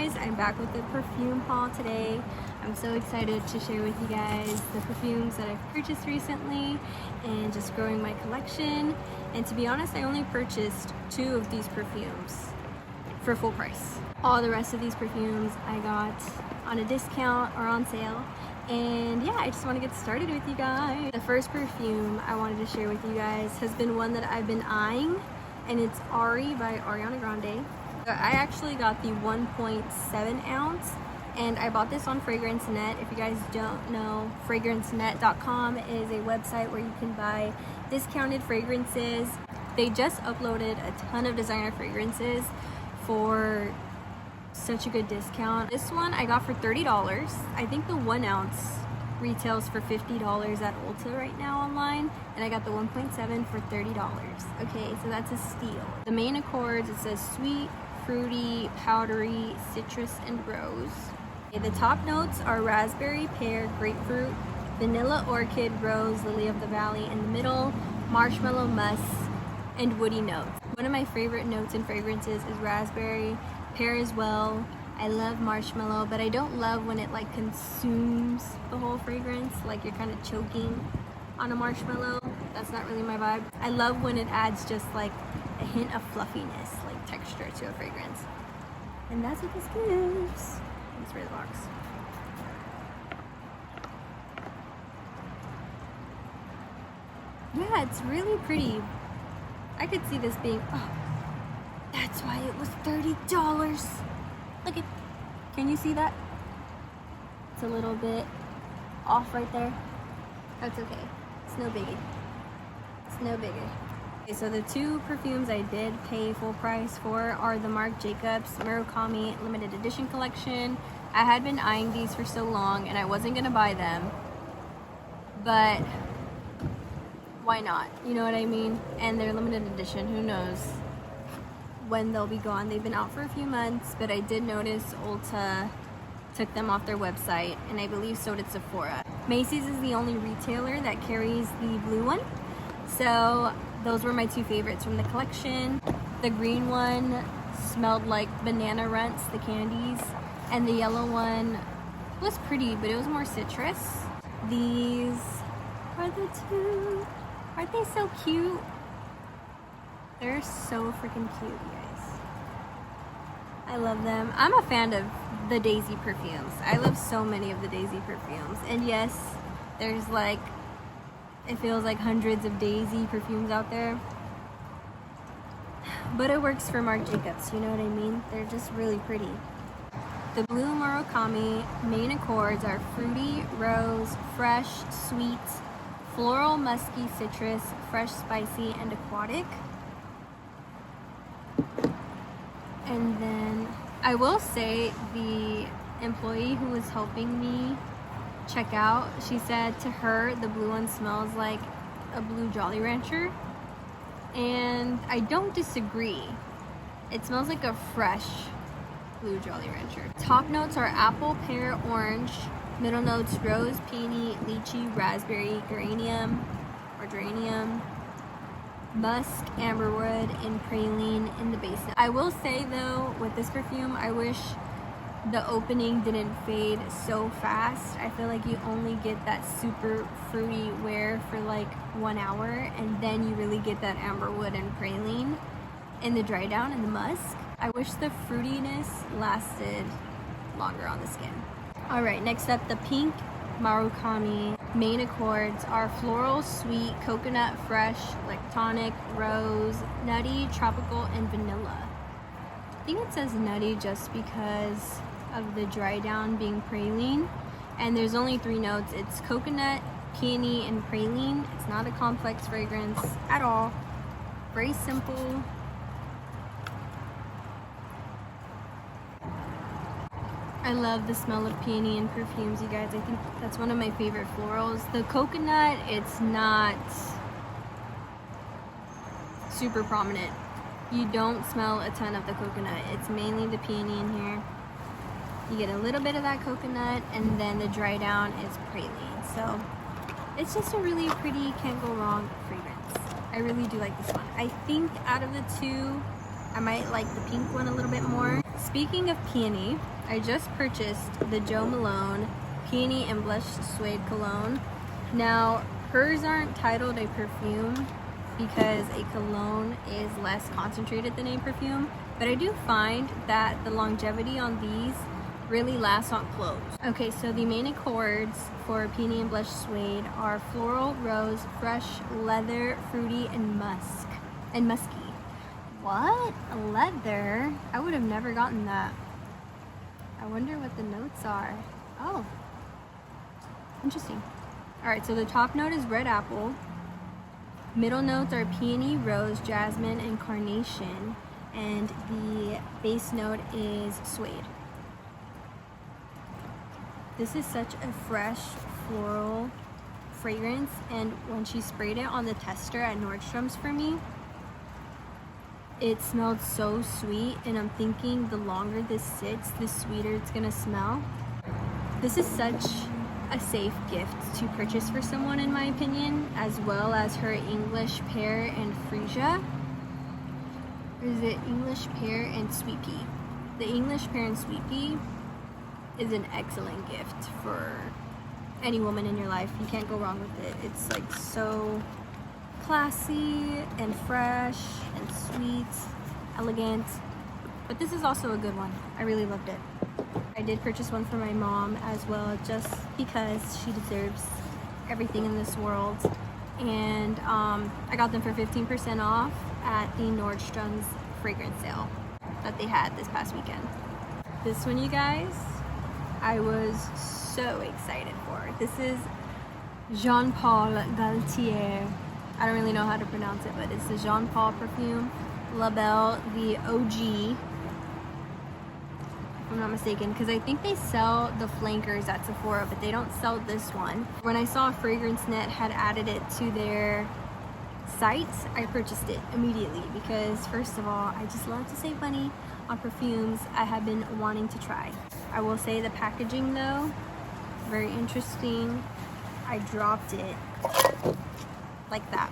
guys, I'm back with the perfume haul today. I'm so excited to share with you guys the perfumes that I've purchased recently and just growing my collection. And to be honest, I only purchased 2 of these perfumes for full price. All the rest of these perfumes I got on a discount or on sale. And yeah, I just want to get started with you guys. The first perfume I wanted to share with you guys has been one that I've been eyeing, and it's Ari by Ariana Grande. I actually got the 1.7 ounce, and I bought this on FragranceNet. If you guys don't know, fragrancenet.com is a website where you can buy discounted fragrances. They just uploaded a ton of designer fragrances for such a good discount. This one I got for $30. I think the 1 ounce retails for $50 at Ulta right now online, and I got the 1.7 for $30. Okay, so that's a steal. The main accords, it says sweet, fruity, powdery, citrus, and rose. Okay, the top notes are raspberry, pear, grapefruit, vanilla, orchid, rose, lily of the valley in the middle, marshmallow, musk, and woody notes. One of my favorite notes in fragrances is raspberry, pear as well. I love marshmallow, but I don't love when it like consumes the whole fragrance, like you're kind of choking on a marshmallow. That's not really my vibe. I love when it adds just like a hint of fluffiness, like texture to a fragrance. And that's what this gives. Let's spray the box. Yeah, it's really pretty. I could see this being, oh, that's why it was $30. Look at, can you see that? It's a little bit off right there. That's okay. It's no biggie. It's no biggie. Okay, so the 2 perfumes I did pay full price for are the Marc Jacobs Murakami limited edition collection. I had been eyeing these for so long and I wasn't gonna buy them, but why not? You know what I mean? And they're limited edition, who knows when they'll be gone. They've been out for a few months, but I did notice Ulta took them off their website, and I believe so did Sephora. Macy's is the only retailer that carries the blue one, so those were my 2 favorites from the collection. The green one smelled like banana runts, the candies, and the yellow one was pretty, but it was more citrus. These are the 2. Aren't they so cute? They're so freaking cute, you guys. I love them. I'm a fan of the Daisy perfumes. I love so many of the Daisy perfumes. And yes, there's like, it feels like hundreds of Daisy perfumes out there. But it works for Marc Jacobs, you know what I mean? They're just really pretty. The blue Murakami main accords are fruity, rose, fresh, sweet, floral, musky, citrus, fresh, spicy, and aquatic. And then I will say the employee who was helping me check out, she said to her the blue one smells like a blue Jolly Rancher, and I don't disagree. It smells like a fresh blue Jolly Rancher. Top notes are apple, pear, orange. Middle notes rose, peony, lychee, raspberry, geranium, musk, amberwood, and praline in the base. I will say though, with this perfume, I wish the opening didn't fade so fast. I feel like you only get that super fruity wear for like 1 hour, and then you really get that amberwood and praline in the dry down and the musk. I wish the fruitiness lasted longer on the skin. All right, next up, the pink Murakami main accords are floral, sweet, coconut, fresh, lactonic, rose, nutty, tropical, and vanilla. I think it says nutty just because of the dry down being praline, and there's only 3 notes. It's coconut, peony, and praline. It's not a complex fragrance at all. Very simple. I love the smell of peony in perfumes, you guys. I think that's one of my favorite florals. The coconut, it's not super prominent. You don't smell a ton of the coconut. It's mainly the peony in here. You get a little bit of that coconut, and then the dry down is praline. So it's just a really pretty, can't go wrong fragrance. I really do like this one. I think out of the 2, I might like the pink one a little bit more. Speaking of peony, I just purchased the Jo Malone Peony and Blush Suede Cologne. Now, hers aren't titled a perfume because a cologne is less concentrated than a perfume, but I do find that the longevity on these really lasts on clothes. Okay, so the main accords for Peony and Blush Suede are floral, rose, fresh, leather, fruity, and musk. And musky. What? Leather? I would have never gotten that. I wonder what the notes are. Oh, interesting. Alright, so the top note is red apple. Middle notes are peony, rose, jasmine, and carnation. And the base note is suede. This is such a fresh floral fragrance, and when she sprayed it on the tester at Nordstrom's for me, it smelled so sweet, and I'm thinking the longer this sits, the sweeter it's gonna smell. This is such a safe gift to purchase for someone, in my opinion, as well as her English pear and freesia. Or is it English pear and sweet pea? The English pear and sweet pea is an excellent gift for any woman in your life. You can't go wrong with it. It's like so classy and fresh and sweet, elegant, but this is also a good one. I really loved it. I did purchase one for my mom as well, just because she deserves everything in this world, and I got them for 15% off at the Nordstrom's fragrance sale that they had this past weekend. This one, you guys, I was so excited for. This is Jean Paul Gaultier. I don't really know how to pronounce it, but it's the Jean Paul perfume, La Belle, the OG, if I'm not mistaken, because I think they sell the flankers at Sephora, but they don't sell this one. When I saw FragranceNet had added it to their site, I purchased it immediately because, first of all, I just love to save money on perfumes I have been wanting to try. I will say the packaging, though, very interesting. I dropped it like that.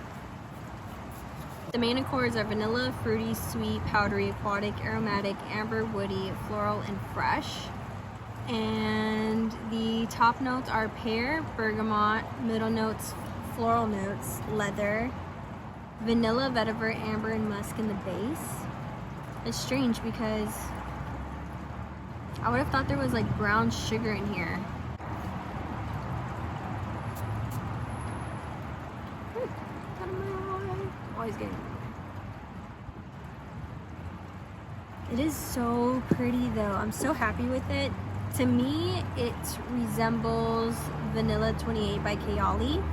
The main accords are vanilla, fruity, sweet, powdery, aquatic, aromatic, amber, woody, floral, and fresh. And the top notes are pear, bergamot, middle notes, floral notes, leather, vanilla, vetiver, amber, and musk in the base. It's strange because I would have thought there was like brown sugar in here. Always getting in the way. It is so pretty though. I'm so happy with it. To me, it resembles Vanilla 28 by Kayali.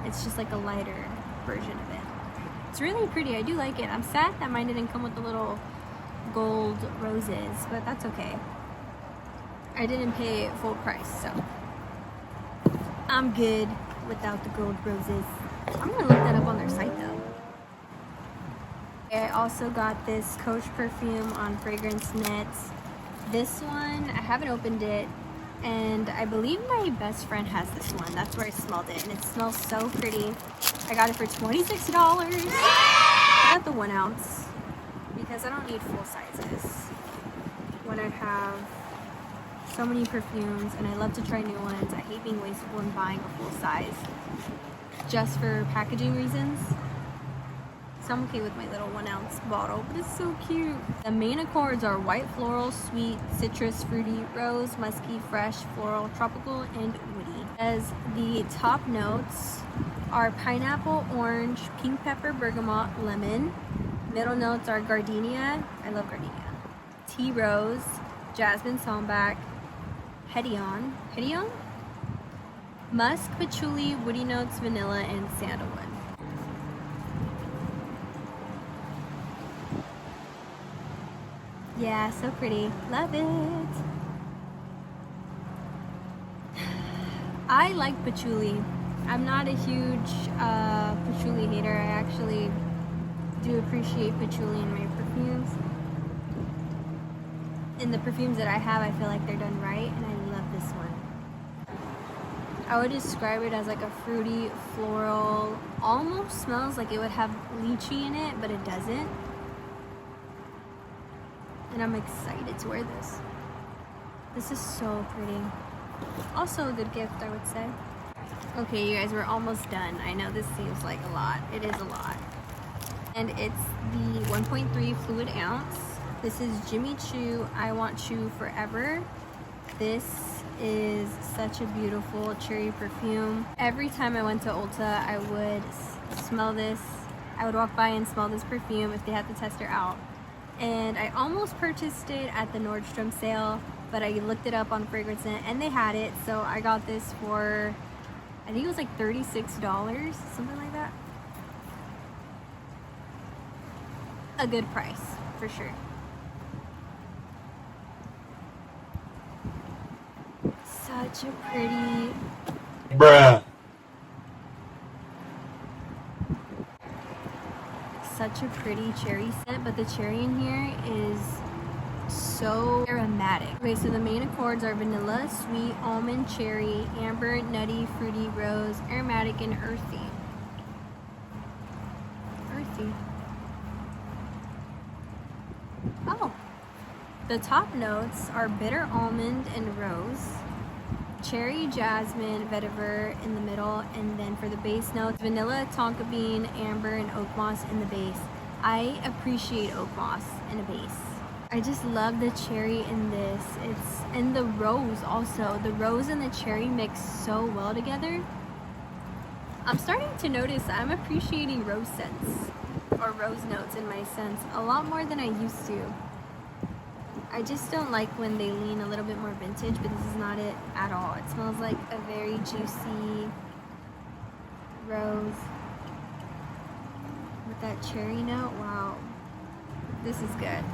It's just like a lighter version of it. It's really pretty. I do like it. I'm sad that mine didn't come with the little gold roses, but that's okay. I didn't pay full price, so I'm good without the gold roses. I'm gonna look that up on their site though. I also got this Coach perfume on FragranceNet. This one, I haven't opened it, and I believe my best friend has this one. That's where I smelled it, and it smells so pretty. I got it for $26. I got the 1 ounce because I don't need full sizes when I have so many perfumes, and I love to try new ones. I hate being wasteful and buying a full size just for packaging reasons. So I'm okay with my little 1 ounce bottle, but it's so cute. The main accords are white, floral, sweet, citrus, fruity, rose, musky, fresh, floral, tropical, and woody. As the top notes are pineapple, orange, pink pepper, bergamot, lemon. Middle notes are gardenia, I love gardenia, tea rose, jasmine sambac, hedion, musk, patchouli, woody notes, vanilla, and sandalwood. Yeah, so pretty. Love it. I like patchouli. I'm not a huge patchouli hater. I actually do appreciate patchouli in my perfumes. In the perfumes that I have, I feel like they're done right, and I love this one. I would describe it as like a fruity, floral, almost smells like it would have lychee in it, but it doesn't. and I'm excited to wear this. This is so pretty. Also a good gift, I would say. Okay, you guys, we're almost done. I know this seems like a lot. It is a lot. And it's the 1.3 fluid ounce. This is Jimmy Choo, I Want Choo Forever. This is such a beautiful cherry perfume. Every time I went to Ulta, I would smell this. I would walk by and smell this perfume if they had the tester out. And I almost purchased it at the Nordstrom sale, but I looked it up on Fragrance Net and they had it. So I got this for, I think it was like $36, something like that. A good price, for sure. Such a pretty... Bruh. Such a pretty cherry scent, but the cherry in here is so aromatic. Okay, so the main accords are vanilla, sweet, almond, cherry, amber, nutty, fruity, rose, aromatic, and earthy. Earthy. Oh. The top notes are bitter almond and rose, cherry, jasmine, vetiver in the middle, and then for the base notes, vanilla, tonka bean, amber, and oak moss in the base. I appreciate oak moss in a base. I just love the cherry in this. And the rose also. The rose and the cherry mix so well together. I'm starting to notice I'm appreciating rose scents or rose notes in my scents a lot more than I used to. I just don't like when they lean a little bit more vintage, but this is not it at all. It smells like a very juicy rose with that cherry note. Wow, this is good.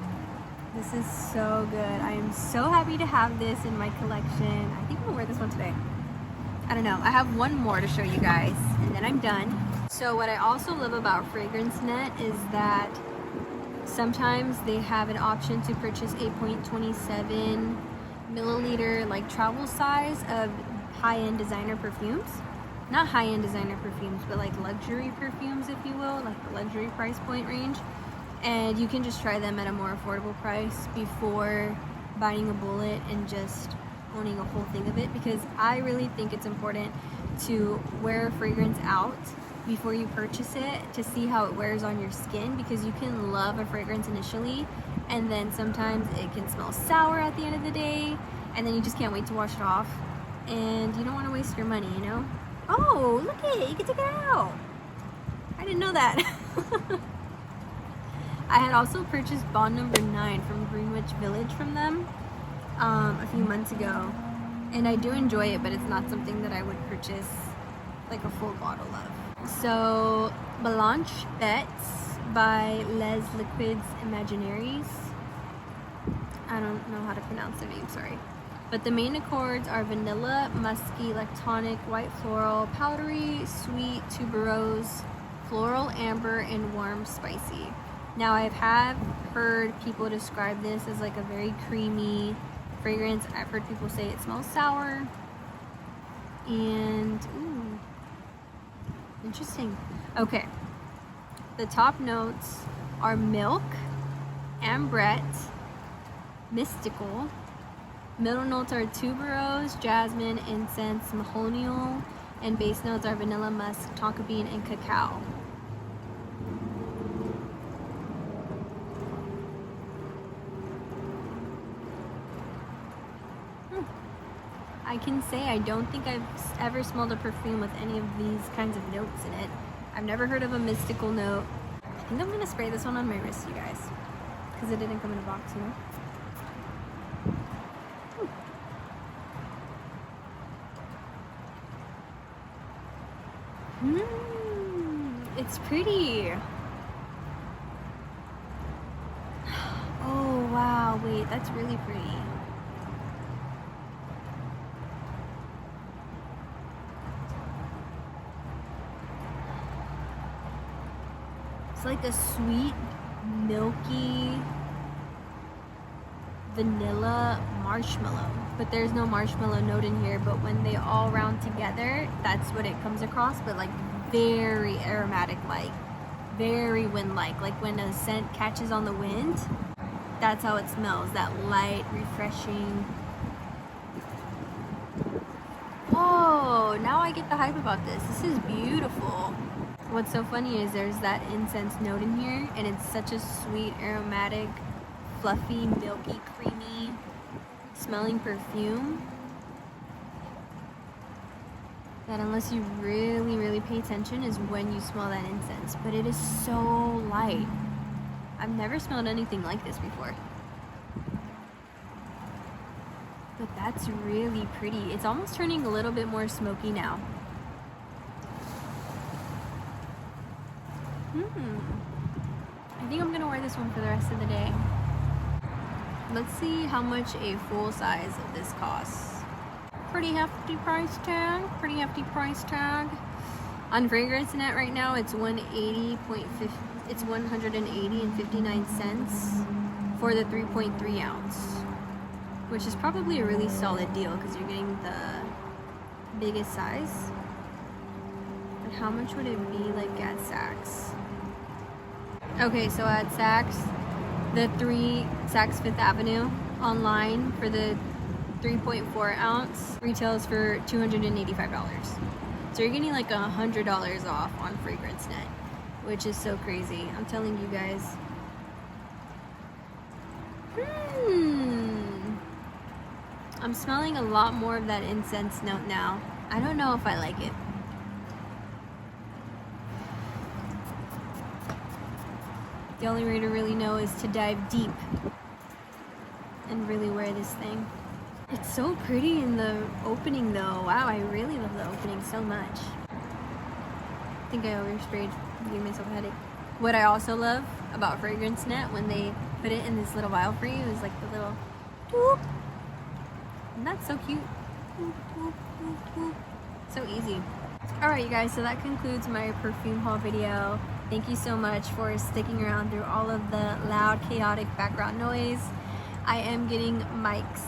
This is so good. I am so happy to have this in my collection. I think I'm gonna wear this one today. I don't know. I have one more to show you guys, and then I'm done. So what I also love about Fragrance Net is that sometimes they have an option to purchase a 0.27 milliliter like travel size of high-end designer perfumes. Not high-end designer perfumes, but like luxury perfumes, if you will, like the luxury price point range. And you can just try them at a more affordable price before biting a bullet and just owning a whole thing of it, because I really think it's important to wear a fragrance out before you purchase it to see how it wears on your skin, because you can love a fragrance initially and then sometimes it can smell sour at the end of the day and then you just can't wait to wash it off, and you don't want to waste your money, you know? Oh, look at it, you can take it out. I didn't know that. I had also purchased Bond Number 9 from Greenwich Village from them a few months ago, and I do enjoy it, but it's not something that I would purchase like a full bottle of. So, Blanche Bets by Les Liquids Imaginaries. I don't know how to pronounce the name, sorry. But the main accords are vanilla, musky, lactonic, white floral, powdery, sweet, tuberose, floral, amber, and warm, spicy. Now, I have heard people describe this as like a very creamy fragrance. I've heard people say it smells sour. And, ooh, interesting. Okay. The top notes are milk, ambrette, mystical. Middle notes are tuberose, jasmine, incense, mahonial, and base notes are vanilla, musk, tonka bean, and cacao. I can say I don't think I've ever smelled a perfume with any of these kinds of notes in it. I've never heard of a mystical note. I think I'm gonna spray this one on my wrist, you guys, because it didn't come in a box, you know? It's pretty. Oh wow, wait, that's really pretty. It's like a sweet, milky vanilla marshmallow, but there's no marshmallow note in here, but when they all round together, that's what it comes across, but like very aromatic, like very wind-like, like when a scent catches on the wind. that's how it smells, that light, refreshing. Oh, now I get the hype about this. This is beautiful. What's so funny is there's that incense note in here, and it's such a sweet, aromatic, fluffy, milky, creamy smelling perfume that, unless you really pay attention, is when you smell that incense. But it is so light. I've never smelled anything like this before. But that's really pretty. It's almost turning a little bit more smoky now. I think I'm gonna wear this one for the rest of the day. Let's see how much a full size of this costs. Pretty hefty price tag. On FragranceNet right now, it's it's 180.59 cents for the 3.3 ounce, which is probably a really solid deal because you're getting the biggest size. But how much would it be like at Saks? Okay, so at Saks, the Saks Fifth Avenue online for the 3.4 ounce retails for $285. So you're getting like $100 off on FragranceNet, which is so crazy. I'm telling you guys. I'm smelling a lot more of that incense note now. I don't know if I like it. The only way to really know is to dive deep and really wear this thing. It's so pretty in the opening though. Wow, I really love the opening so much. I think I oversprayed, gave myself a headache. What I also love about FragranceNet, when they put it in this little vial for you, is like the little whoop. And that's so cute. Whoop, whoop, whoop, whoop. So easy. Alright you guys, so that concludes my perfume haul video. Thank you so much for sticking around through all of the loud, chaotic background noise. I am getting mics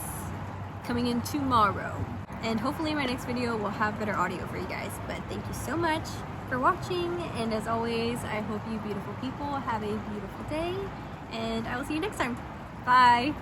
coming in tomorrow, and hopefully my next video will have better audio for you guys. But thank you so much for watching, and as always, I hope you beautiful people have a beautiful day, and I will see you next time. Bye!